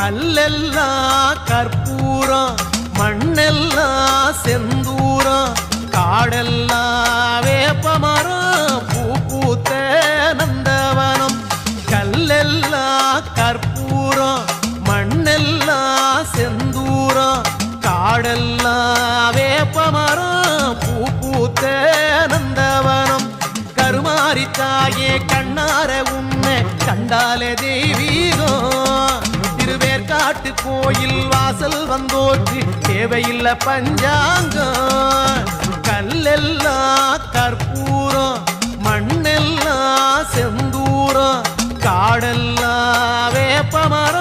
கல்லெல்லாம் கற்பூரம் மண்ணெல்லாம் செந்தூரம் காடெல்லாம் வேப்பமரம் பூ பூத்த நந்தவனம் கல்லெல்லாம் கற்பூரம் மண்ணெல்லாம் செந்தூரம் காடெல்லாம் வேப்பமரம் பூ பூத்த நந்தவனம் கருமாரி தாயே கண்ணார உன்னை கண்டாலே தெய்வீகம் திருவேற்காட்டு கோயில் வாசல் வந்தோற்று தேவையில்லை பஞ்சாங்கம் கல்லெல்லாம் கற்பூரம் மண்ணெல்லாம் செந்தூரம் காடெல்லாம் வேப்பமரம்